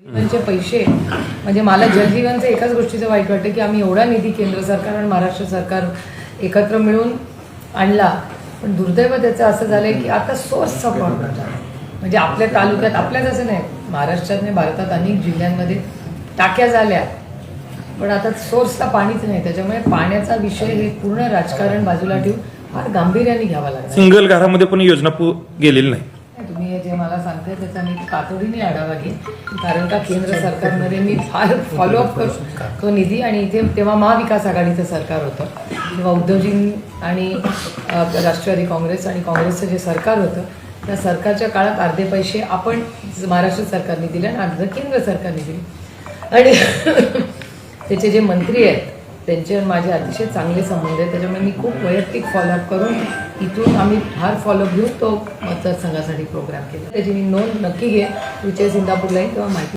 त्यांचे पैसे म्हणजे मला जलजीवनचं एकाच गोष्टीचं वाईट वाटतं की आम्ही एवढा निधी केंद्र सरकार आणि महाराष्ट्र सरकार एकत्र मिळून आणला, पण दुर्दैव त्याचं असं झालंय की आता सोर्सचा प्रॉब्लेम झाला. म्हणजे आपल्या तालुक्यात, आपल्याच असं नाही, महाराष्ट्रात नाही, भारतात अनेक जिल्ह्यांमध्ये टाक्या झाल्या, पण आता सोर्सला पाणीच नाही. त्याच्यामुळे पाण्याचा विषय हे पूर्ण राजकारण बाजूला ठेवून फार गांभीर्याने घ्यावा लागला. सिंगल घरामध्ये पण योजना गेलेली नाही. तुम्ही हे जे मला सांगताय त्याचा मी तातडीने आढावा घेईन, कारण का केंद्र सरकारमध्ये मी फार फॉलोअप करू तो निधी. आणि इथे तेव्हा महाविकास आघाडीचं सरकार होतं, तेव्हा उद्धवजी आणि राष्ट्रवादी काँग्रेस आणि काँग्रेसचं जे सरकार होतं त्या सरकारच्या काळात अर्धे पैसे आपण महाराष्ट्र सरकारने दिले आणि अर्धे केंद्र सरकारने दिले. आणि त्याचे जे मंत्री आहेत त्यांच्यावर माझे अतिशय चांगले संबंध आहेत. त्याच्यामुळे मी खूप वैयक्तिक फॉलोअप करून इथून आम्ही फार फॉलोअप घेऊन तो मतदारसंघासाठी प्रोग्राम केला. त्याची मी नोंद नक्की घे, विजय इंदापूरला तेव्हा माहिती